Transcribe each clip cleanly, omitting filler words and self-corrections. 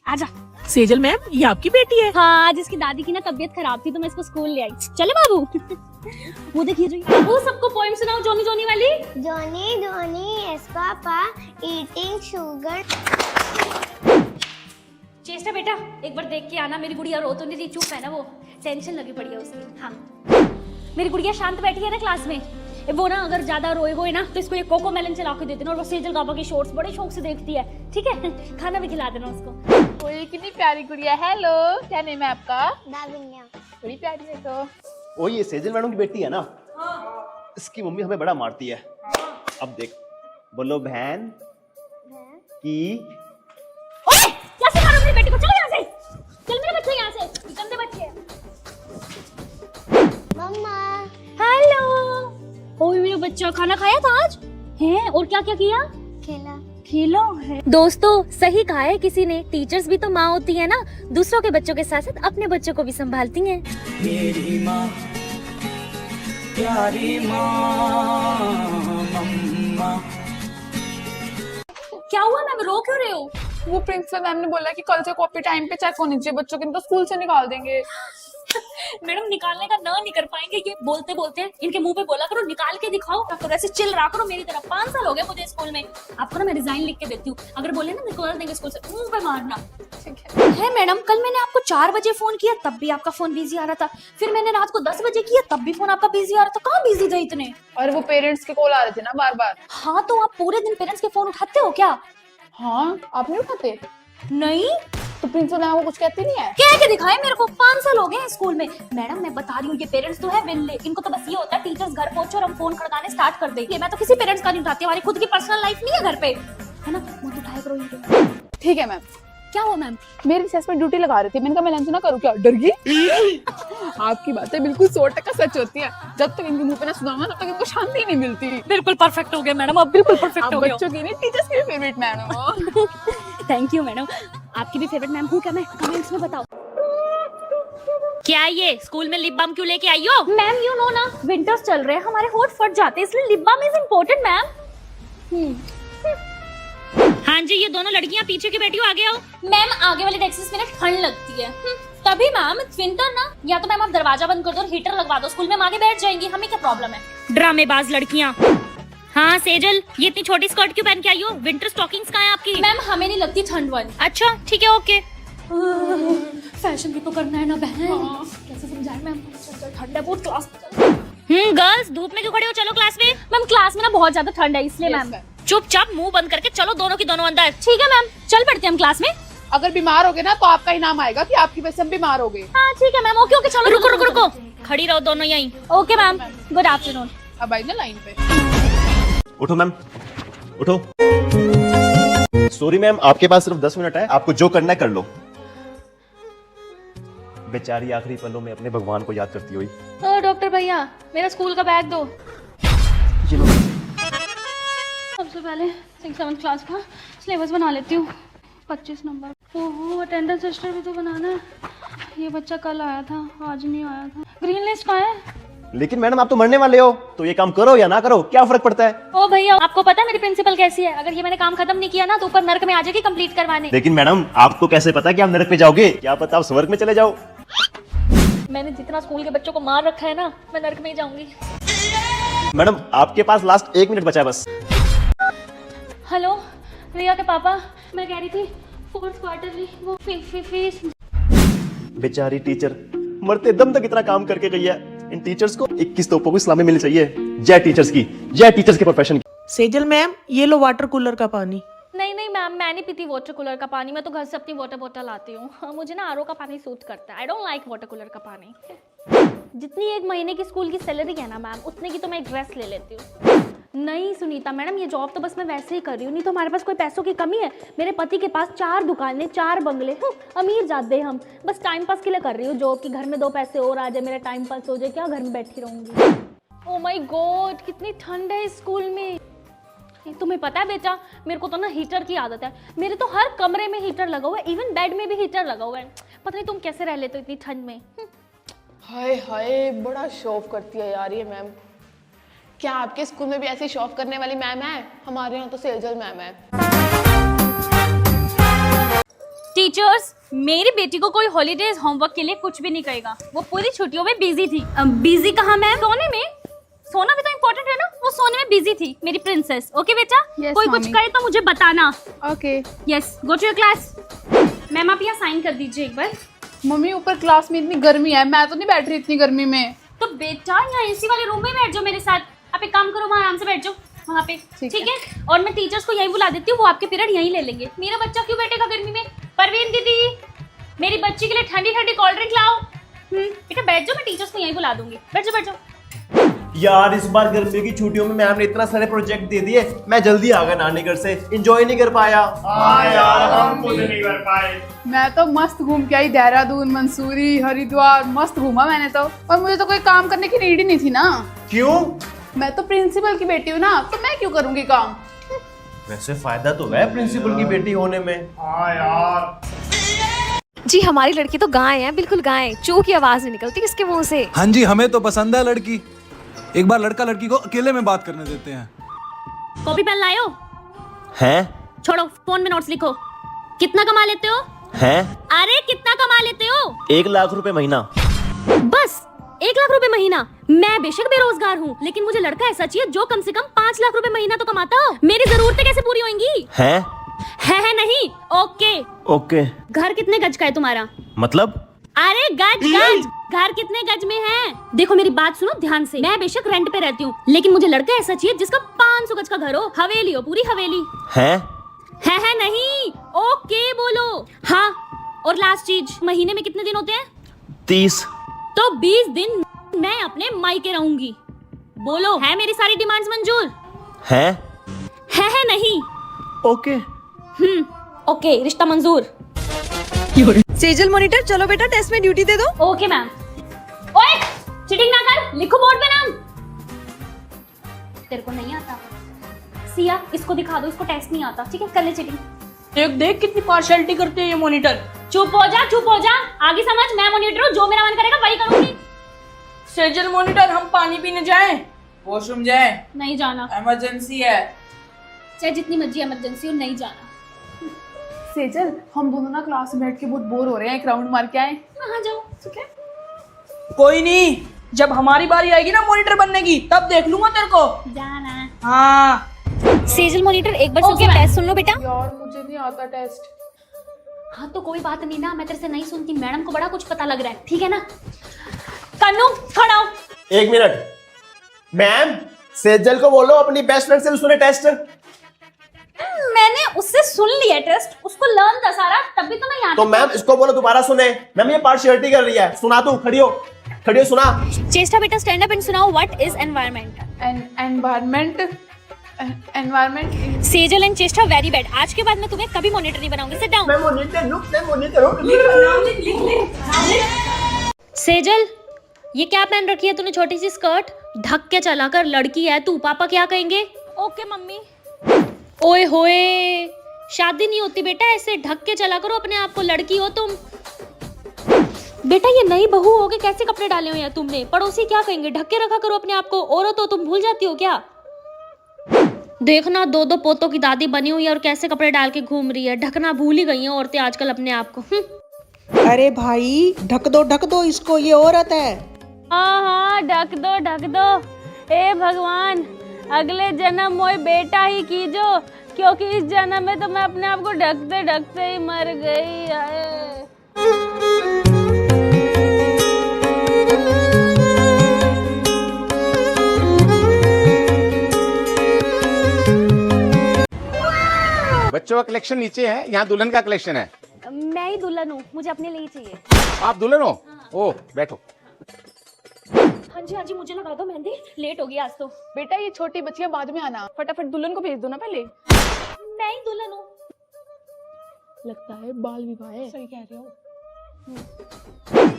आजा। सेजल मैम, ये आपकी बेटी है? हाँ, आज इसकी दादी की ना तबीयत खराब थी तो मैं इसको स्कूल ले आई। चले बाबू। वो देखिए रही। बाबू सबको पोएम सुनाओ जोनी जोनी वाली। Johnny Johnny yes papa eating sugar. Cheshta बेटा, एक बार देख के आना। मेरी गुड़िया रो तो नहीं रही, चुप है ना, वो टेंशन लगी पड़ी है उसकी। हाँ, मेरी गुड़िया शांत बैठी है ना क्लास में। वो ना अगर ज्यादा रोए होए ना तो इसको ये कोको मेलन चला के देते ना, और वो सेजल गाबा की शॉर्ट्स बड़े शौक से देखती है। ठीक है, खाना भी खिला देना उसको। ओए कितनी प्यारी गुड़िया। हेलो, क्या नेम है आपका? दाविन्या। बड़ी प्यारी है तो। ओ ये सेजल मैडम की बेटी है ना? हाँ। इसकी मम्मी हमें बड़ा मारती है। हाँ। अब देख, बोलो बहन की। ओए, क्या सिखा रहे हो मेरी बेटी को? चलो यहाँ से, चल मेरे बच्चे यहाँ से, गंदे बच्चे हैं। मम्मा। हेलो। ओए मेरा बच्चा खाना खाया था आज? हैं? और क्या क्या किया? खेला। खेला है। दोस्तों सही कहा है किसी ने, टीचर्स भी तो माँ होती है ना, दूसरों के बच्चों के साथ साथ अपने बच्चों को भी संभालती हैं। मेरी माँ, प्यारी माँ, मम्मा। क्या हुआ मैम, रो क्यों रहे हो? वो प्रिंसिपल मैम ने बोला कि कल से कॉपी टाइम पे चेक होनी चाहिए बच्चों की, नहीं तो स्कूल से निकाल देंगे। मैडम निकालने का ना नहीं कर पाएंगे, ये बोलते बोलते इनके मुंह पे बोला करो निकाल के दिखाओ। तो ऐसे चिल रहा करो मेरी तरफ। 5 साल हो गए मुझे स्कूल में। आपको ना मैं रिजाइन लिख के देती हूँ, अगर बोले ना निकाल देंगे स्कूल से, मुंह पे मारना। ठीक है मैडम, कल मैंने आपको 4 बजे फोन किया तब भी आपका फोन बिजी आ रहा था, फिर मैंने रात को 10 बजे किया तब भी फोन आपका बिजी आ रहा था। कहाँ बिजी थे इतने? और वो पेरेंट्स के कॉल आ रहे थे ना बार बार। हाँ, तो आप पूरे दिन पेरेंट्स के फोन उठाते हो क्या? हाँ, आप नहीं उठाते? नहीं। तो प्रिंसिपल मैम वो कुछ कहती नहीं है? कह के दिखाए मेरे को, 5 साल हो गए हैं स्कूल में। मैडम मैं बता रही हूँ, ये पेरेंट्स तो है विल्ले, इनको तो बस ये होता है टीचर्स घर पहुंचे और हम फोन खड़काने स्टार्ट कर देंगे। मैं तो किसी पेरेंट्स का नहीं उठाती, हमारी खुद की पर्सनल लाइफ नहीं है घर पे, है ना? मत उठाया करो इनको। ठीक है मैम। क्या हुआ मैम? मेरी रिसेस में ड्यूटी लगा रही थी, मैंने कहा मैं लंच ना करूँ क्या? डर गई। आपकी बातें बिल्कुल 100% सच होती है। जब तक इनके मुंह पे ना सुनाऊंगा तब तक इनको शांति नहीं मिलती। बिल्कुल परफेक्ट हो गए मैडम, अब बिल्कुल परफेक्ट हो गए। बच्चों की नहीं, टीचर्स की फेवरेट मैम हो। थैंक यू मैडम, आपकी भी फेवरेट मैम हूँ क्या मैं? कमेंट्स में बताओ। क्या ये स्कूल में लिप बाम क्यों लेके आई हो? मैम यू नो ना, विंटर्स चल रहे हैं, हमारे होठ फट जाते हैं, इसलिए lip balm is important ma'am. हाँ जी, ये दोनों लड़कियां पीछे की बैठी हो, आगे आओ। मैम आगे वाले डेस्क में ना ठंड लगती है। तभी मैम विंटर ना, या तो मैम आप दरवाजा बंद कर दो और हीटर लगवा दो, स्कूल में हम आगे बैठ जाएंगी, हमें क्या प्रॉब्लम है? ड्रामेबाज लड़कियां। हाँ सेजल, ये इतनी छोटी स्कर्ट क्यों पहन के आई हो? विंटर स्टॉकिंग्स कहाँ है आपकी? मैम हमें नहीं लगती ठंड वाली। अच्छा ठीक है, ओके। फैशन भी तो करना है ना बहन। कैसे समझाए मैम? ठंड है बहुत क्लास। गर्ल्स धूप में क्यों खड़े हो? चलो क्लास में। मैम क्लास में ना बहुत ज्यादा ठंड है इसलिए मैम। चुपचाप मुंह बंद करके चलो, दोनों की दोनों अंदर। ठीक है मैम, चल पड़ते हैं हम क्लास में। अगर बीमार हो गए ना तो आपका इनाम आएगा कि आपकी वजह से हम बीमार हो गए। हाँ ठीक है मैम, ओके ओके चलो। रुको रुको रुको, खड़ी रहो दोनों यहीं। Okay ma'am, good afternoon. अब आई ना लाइन पे। उठो मैम, उठो। सॉरी मैम, आपके पास सिर्फ 10 मिनट है, आपको जो करना है कर लो। बेचारी आखिरी पलों में अपने भगवान को याद करती हुई। ओ डॉक्टर भैया, मेरा स्कूल का बैग दो। ये लो। सबसे पहले 6-7 क्लास का सिलेबस बना लेती हूँ, 25 नंबर। ओहो, अटेंडेंस रजिस्टर भी तो बनाना है। ये बच्चा कल आया था, आज नहीं आया था। ग्रीन लिस्ट कहाँ है? लेकिन मैडम आप तो मरने वाले हो, तो ये काम करो या ना करो, क्या फर्क पड़ता है? ओ भैया, आपको पता है मेरी प्रिंसिपल कैसी है? अगर ये मैंने काम खत्म नहीं किया ना तो ऊपर नर्क में आ जाएगी कंप्लीट करवाने। लेकिन मैडम आपको कैसे पता कि आप नरक पे जाओगे? क्या पता आप स्वर्ग में चले जाओ। मैंने जितना स्कूल के बच्चों को मार रखा है ना, मैं नर्क में ही जाऊंगी। मैडम आपके पास लास्ट 1 मिनट बचा है बस। हेलो रिया के पापा, मैं कह रही थी 4th क्वार्टरली वो फीस। बेचारी टीचर मरते दम तक इतना काम करके गई है। इन टीचर्स को 21 तोपों की सलामी मिलनी चाहिए। जय टीचर्स की, जय टीचर्स के प्रोफेशन की। सेजल मैम, ये लो वाटर कूलर का पानी। नहीं नहीं मैम, मैं नहीं पीती वाटर कूलर का पानी, मैं तो घर से अपनी वाटर बोतल लाती हूँ। मुझे ना आरओ का पानी सूट करता है, I don't like water cooler का पानी। जितनी 1 महीने की स्कूल की सैलरी है ना मैम, उतने की तो मैं एक ड्रेस ले लेती हूँ। नहीं सुनीता मैडम, ये जॉब तो बस मैं वैसे ही कर रही हूँ, नहीं तो हमारे पास कोई पैसों की कमी है। मेरे पति के पास 4 दुकानें, 4 बंगले, अमीर जाते हम। बस टाइम पास के लिए कर रही हूँ जॉब, कि घर में 2 पैसे और आ जाए, मेरा टाइम पास हो जाए, क्या घर में बैठी रहूंगी। ओ माय गॉड, कितनी ठंड है इस स्कूल में। तुम्हें पता है बेटा, मेरे को तो ना हीटर की आदत है। मेरे तो हर कमरे में हीटर लगा हुआ है, इवन बेड में भी हीटर लगा हुआ है। पता नहीं तुम कैसे रह लेते हो इतनी ठंड में। हाय हाय, बड़ा शौक करती है यार ये मैम। क्या आपके स्कूल में भी ऐसी शौक करने वाली मैम है? हमारे यहाँ तो सेजल मैम है। टीचर्स, मेरी बेटी को कोई हॉलीडेज होमवर्क के लिए कुछ भी नहीं कहेगा। वो पूरी छुट्टियों में बिजी थी। बिजी कहाँ मैम? सोने में। सोना भी तो इम्पोर्टेंट है ना। वो सोने में बिजी थी मेरी प्रिंसेस। ओके बेटा, Yes, कोई कुछ mommy. कहे तो मुझे बताना। Okay yes, go to your class. Ma'am आप यहाँ साइन कर दीजिए एक बार। मम्मी ऊपर क्लास में इतनी गर्मी है, मैं तो नहीं बैठ रही इतनी गर्मी में। तो बेटा यहाँ एसी वाले रूम में बैठ जाओ मेरे साथ। आप एक काम करो, वहाँ आराम से बैठ जाओ वहाँ पे, ठीक ठीक है? और मैं टीचर्स को यहीं बुला देती हूँ, वो आपके पीरियड यहीं ले लेंगे। मेरा बच्चा क्यों बैठेगा गर्मी में? परवीन दीदी, मेरी बच्ची के लिए ठंडी ठंडी कोल्ड ड्रिंक लाओ। बेटा बैठ जाओ, मैं टीचर्स को यहीं बुला दूंगी। बैठ जाओ बैठ जाओ। यार इस बार गर्मियों की छुट्टियों में मैम ने इतना सारे प्रोजेक्ट दे दिए, मैं जल्दी आ गया नानी घर से, एंजॉय नहीं कर पाया। मैं तो मस्त घूम के आई, देहरादून, मंसूरी, हरिद्वार, मस्त घूमा मैंने तो। और मुझे तो कोई काम करने की नीड ही नहीं थी ना। क्यों? मैं तो प्रिंसिपल की बेटी हूँ ना, तो मैं क्यों करूंगी काम। वैसे फायदा तो है प्रिंसिपल की बेटी होने में। जी हमारी लड़की तो गाय है, बिल्कुल गाय। चू की आवाज नहीं निकलती इसके मुंह से। हाँ जी, हमें तो पसंद है लड़की। एक बार लड़का लड़की को अकेले में बात करने देते हैं। कॉपी पेन लायो? हैं? छोड़ो, फोन में नोट्स लिखो। कितना कमा लेते हो? हैं? अरे कितना कमा लेते हो? 1 लाख रुपए महीना। बस 1 लाख रुपए महीना? मैं बेशक बेरोजगार हूँ, लेकिन मुझे लड़का ऐसा चाहिए जो कम से कम 5 लाख रुपए महीना तो कमाता हो। मेरी जरूरतें कैसे पूरी होंगी? हैं? है नहीं? ओके। ओके। घर कितने गज का है तुम्हारा? मतलब? अरे गज गज, घर कितने गज में है? देखो मेरी बात सुनो ध्यान से। मैं बेशक रेंट पे रहती हूँ, लेकिन मुझे लड़का ऐसा चाहिए जिसका 500 गज का घर हो, हवेली हो, पूरी हवेली। हैं? है नहीं? ओके बोलो। हाँ, और लास्ट चीज, महीने में कितने दिन होते हैं? 30। तो 20 दिन मैं अपने मायके रहूंगी। बोलो, है मेरी सारी डिमांड्स मंजूर? हैं? है नहीं? ओके। ओके, रिश्ता मंजूर। सेजल मॉनिटर, चलो बेटा टेस्ट में ड्यूटी दे दो। Okay ma'am. ओए, चीटिंग ना कर, लिखो बोर्ड पे नाम। तेरे को नहीं आता? सिया, इसको दिखा दो, इसको टेस्ट नहीं आता, ठीक है? कर ले चीटिंग। देख देख कितनी पार्शियलिटी करते हैं ये मॉनिटर। चुप हो जा, चुप हो जा। आगे समझ, मैं मॉनिटर हूँ, जो मेरा मन करेगा वही करूंगी। सेजल मॉनिटर, हम पानी पीने जाएं? वॉशरूम जाए, नहीं जाना। इमरजेंसी है। चाहे जितनी मर्जी इमरजेंसी हो, नहीं जाना। सेजल, हम दोनों ना क्लास में बैठ के बहुत बोर हो रहे हैं, एक राउंड मार के आए। हाँ जाओ, ठीक है? कोई नहीं, जब हमारी बारी आएगी ना मॉनिटर बनने की, तब देख लूंगा तेरे को। जाना। हाँ। सेजल मॉनिटर, एक बार Okay, सबसे टेस्ट सुन लो बेटा। यार मुझे नहीं आता टेस्ट। हाँ तो कोई बात नहीं ना, मैं तेरे से नहीं सुनती, मैडम को बड़ा कुछ पता लग रहा है, ठीक है ना? कन्नू खड़ा हो। 1 मिनट। मैम, सेजल को बोलो अपनी बेस्ट फ्रेंड से सुने टेस्ट। मैंने उससे सुन लिया टेस्ट, उसको लर्न था सारा, तभी तो मैं यहाँ। तो मैम इसको बोलो दोबारा सुने। मैम ये पार्शियलिटी कर रही है। सुना तू, खड़ी हो सुना। चेष्टा बेटा, स्टैंड अप एंड सुनाओ, what is environment? Environment. Sejal and चेष्टा वेरी बैड। आज के बाद मैं तुम्हें कभी मॉनिटर नहीं बनाऊंगी। Sit down. मैं मॉनिटर हूं। सेजल, ये क्या पहन रखी है तूने? छोटी सी स्कर्ट, ढक के चला कर, लड़की है तू। पापा क्या कहेंगे? Okay mummy. ओए होए, शादी नहीं होती बेटा ऐसे, ढक के चला करो अपने आप को, लड़की हो तुम। बेटा ये नई बहू हो के कैसे कपड़े डाले हो यार तुमने? पड़ोसी क्या कहेंगे? ढक के रखा करो अपने आप को। औरत हो तुम, भूल जाती हो क्या? देखना, 2 पोतों की दादी बनी हुई है और कैसे कपड़े डाल के घूम रही है। ढकना भूल ही गई हैं औरतें आजकल अपने आप को। अरे भाई ढक दो इसको, ये औरत है। हाँ ढक दो। ए भगवान, अगले जन्म मोए बेटा ही कीजो, क्योंकि इस जन्म में तो मैं अपने आप को ढकते ढकते ही मर गई है। बच्चों का कलेक्शन नीचे है, यहाँ दुल्हन का कलेक्शन है। मैं ही दुल्हन हूँ, मुझे अपने लिए ही चाहिए। आप दुल्हन हो? ओह, बैठो। हाँ जी, मुझे लगा दो मेहंदी, लेट होगी आज तो। बेटा ये छोटी बच्चियां बाद में आना, फटाफट दुल्हन को भेज दो ना पहले। मैं ही दुल्हन हूँ। लगता है बाल विवाह है। सही कह रहे हो।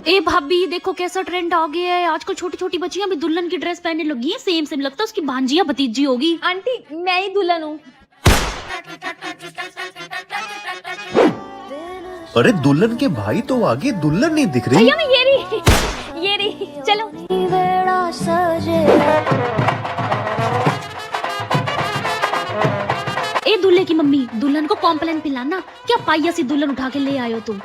ए भाभी देखो कैसा ट्रेंड आ गया है, आजकल छोटी छोटी बच्चियां भी दुल्हन की ड्रेस पहनने लगी है। सेम लगता है उसकी भांजिया भतीजी होगी। आंटी मैं ही दुल्हन हूँ। अरे दुल्हन के भाई तो आगे, दुल्हन नहीं दिख रही। भैया मैं ये रही, चलो। ए दूल्हे की मम्मी, दुल्हन को कॉम्प्लेन पिलाना। क्या पाइया सी दुल्हन उठा के ले आयो तुम।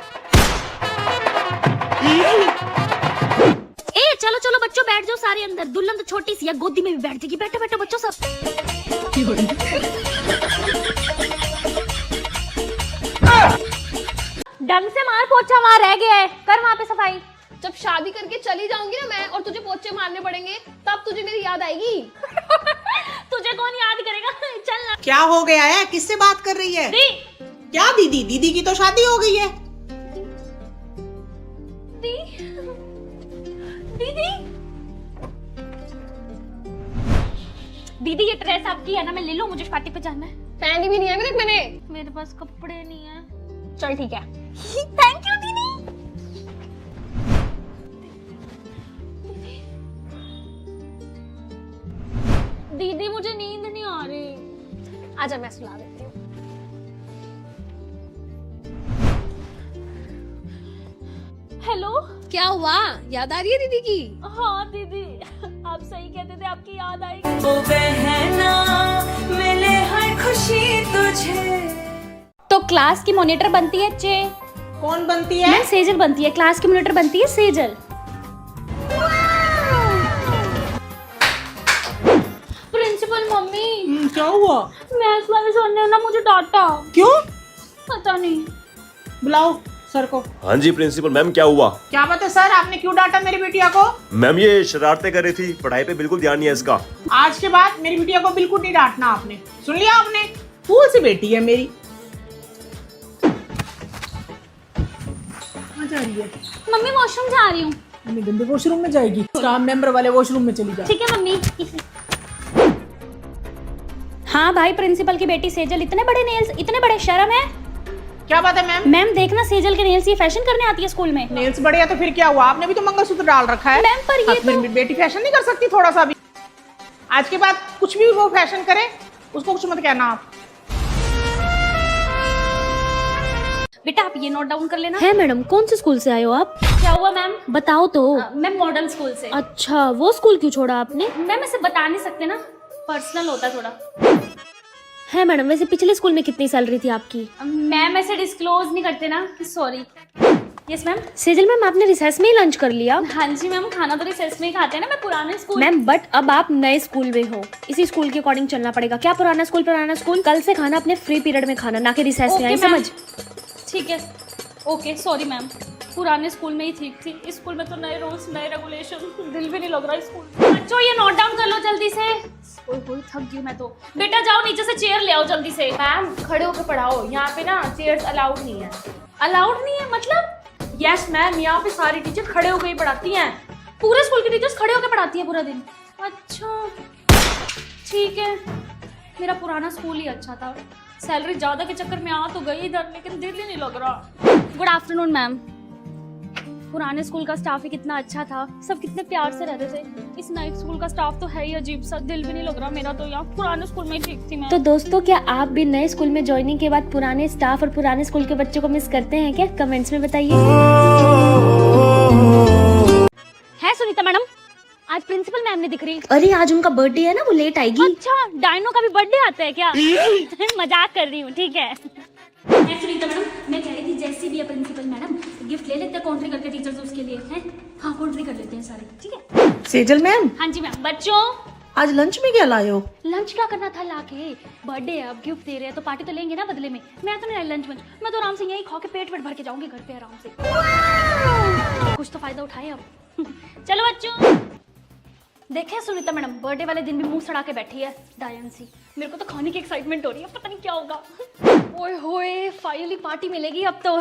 ए चलो चलो बच्चों बैठ जाओ सारे अंदर। दुल्हन तो छोटी सी है, गोदी में भी बैठ जाएगी। बैठो बैठो बच्चों सब। ढंग से मार, पोछा वहाँ रह गया है, कर वहाँ पे सफाई। जब शादी करके चली जाऊंगी ना मैं और तुझे पोछे मारने पड़ेंगे तब तुझे मेरी याद आएगी। तुझे कौन याद करेगा, चल ना। क्या हो गया है, किससे बात कर रही है? क्या दीदी? दीदी की तो शादी हो गई है। दीदी दीदी ये ड्रेस आपकी है ना, मैं ले लूं? मुझे पार्टी पे जाना है। पहनी भी नहीं है मैंने। मेरे पास कपड़े नहीं है। चल ठीक है। थैंक यू दीदी। दीदी मुझे नींद नहीं आ रही। आजा मैं सुला देती हूँ। हेलो, क्या हुआ, याद आ रही है दीदी की? हाँ दीदी आप सही कहते थे, आपकी याद आएगी। ओ बहना मिले हर खुशी तुझे। तो क्लास की मॉनिटर बनती है चे। कौन बनती है? मैम सेजल बनती है। क्लास की मॉनिटर बनती है सेजल। प्रिंसिपल मम्मी, क्या हुआ? मैथ्स वाले सर ने ना मुझे डांटा। क्यों? पता नहीं। बुलाओ सर को। हाँ जी प्रिंसिपल मैम, क्या हुआ? क्या बात है सर, आपने क्यों डांटा मेरी बिटिया को? मैम ये शरारतें कर रही थी, पढ़ाई पे बिल्कुल ध्यान नहीं है इसका। आज के बाद मेरी बिटिया को बिल्कुल नहीं डांटना आपने, सुन लिया आपने? फूल सी बेटी है मेरी। कहाँ जा रही है? मम्मी वॉशरूम जा रही हूँ। मम्मी गंदे वॉशरूम में जाएगी, स्टाफ मेंबर वाले वॉशरूम में चली जा। ठीक है मम्मी। हाँ भाई, प्रिंसिपल की बेटी सेजल, इतने बड़े नेल्स, इतने बड़े, शर्म है? क्या बात है मैम? मैम देखना सेजल के नेल्स, ये फैशन करने आती है स्कूल में। नेल्स बड़े हैं तो फिर क्या हुआ? आपने भी तो मंगलसूत्र डाल रखा है। मैम पर ये मेरी बेटी फैशन नहीं कर सकती थोड़ा सा भी? आज के बाद कुछ भी वो फैशन करे उसको कुछ मत कहना आप। बेटा आप ये नोट डाउन कर लेना। है मैडम, कौन से स्कूल से आए हो आप? क्या हुआ मैम? बताओ तो। मैम मॉडर्न स्कूल से। अच्छा, वो स्कूल क्यों छोड़ा आपने? मैम ऐसे बता नहीं सकते ना, पर्सनल होता है थोड़ा। है मैडम, वैसे पिछले स्कूल में कितनी सैलरी थी आपकी? मैम ऐसे डिस्क्लोज नहीं करते ना, sorry. Yes ma'am. Sejal ma'am, आपने रिसेस में ही लंच कर लिया? हाँ जी मैम, खाना तो रिसेस में ही खाते हैं ना, मैं पुराने स्कूल। मैम बट अब आप नए स्कूल में हो, इसी स्कूल के अकॉर्डिंग चलना पड़ेगा। क्या पुराना स्कूल, कल से खाना अपने फ्री पीरियड में खाना, ना कि रिसेस में। आई समझ? ठीक है, ओके सॉरी मैम। पुराने स्कूल में ही ठीक थी, इस स्कूल में तो नए रूल्स, नए रेगुलेशन, दिल भी नहीं लग रहा स्कूल। बच्चों ये नोट डाउन कर लो जल्दी से। ओए होए थक गई मैं तो। बेटा जाओ नीचे से चेयर ले आओ जल्दी से। मैम खड़े होकर पढ़ाओ, यहाँ पे ना चेयर्स अलाउड नहीं है। अलाउड नहीं है मतलब? यस मैम, यहाँ पे सारी टीचर खड़े होकर ही पढ़ाती हैं। पूरे स्कूल की टीचर्स खड़े होकर पढ़ाती है पूरा दिन? अच्छा ठीक है, मेरा पुराना स्कूल ही अच्छा था। सैलरी ज्यादा के चक्कर में आ तो गई इधर, लेकिन दिल ही नहीं लग रहा। Good afternoon ma'am. पुराने स्कूल का स्टाफ ही कितना अच्छा था, सब कितने प्यार से रहते थे। इस नए स्कूल का स्टाफ तो है ही अजीब सा, दिल भी नहीं लग रहा मेरा तो। यहाँ पुराने स्कूल में ही ठीक थी मैं। तो दोस्तों, क्या आप भी नए स्कूल में ज्वाइनिंग के बाद पुराने स्टाफ और पुराने स्कूल के बच्चों को मिस करते हैं क्या? कमेंट्स में बताइए। है सुनीता मैडम, आज प्रिंसिपल मैम ने दिख रही। अरे आज उनका बर्थडे है ना, वो लेट आएगी। अच्छा, डायनो का भी बर्थडे आता है क्या? मजाक कर रही हूँ, ठीक है। सुनीता मैडम, मैं कह रही थी जैसी भी है प्रिंसिपल मैडम, गिफ्ट ले लेते हैं कॉन्ट्री करके टीचर्स उसके लिए हैं। हाँ कॉन्ट्री कर लेते हैं सारे, ठीक है। सेजल मैम, हाँ जी मैम। बच्चों आज लंच में क्या लाए हो? लंच क्या करना था लाके, बर्थडे है, अब गिफ्ट दे रहे हैं तो पार्टी तो लेंगे ना बदले में। मैं तो नहीं लाई लंच, मैं तो आराम से यही खा के पेट भर के जाऊंगी घर पे आराम से। कुछ तो फायदा उठाए अब। चलो बच्चों, देखे सुनीता मैडम बर्थडे वाले दिन भी मुंह सड़ा के बैठी है डायन सी। मेरे को तो खाने की एक्साइटमेंट हो रही है, पता नहीं क्या होगा। ओए होए, फाइनली पार्टी मिलेगी अब तो।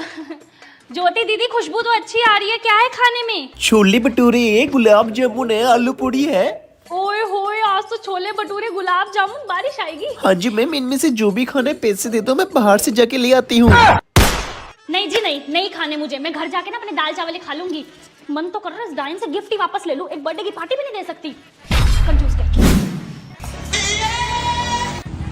ज्योति दीदी, खुशबू तो अच्छी आ रही है, क्या है खाने में? छोले भटूरे, गुलाब जामुन है, आलू पूड़ी है। ओए होए, आज तो छोले भटूरे, गुलाब जामुन, बारिश आएगी। हाँ जी मैम, इनमें से जो भी खाने पैसे दे दो, मैं बाहर से जाके ले आती हूँ। नहीं जी नहीं, नहीं खाने मुझे, मैं घर जाके ना अपने दाल चावल खा लूंगी। मन तो कर रहा है इस डायन से गिफ्ट ही वापस ले लूं, एक बर्थडे की पार्टी भी नहीं दे सकती। कंजूस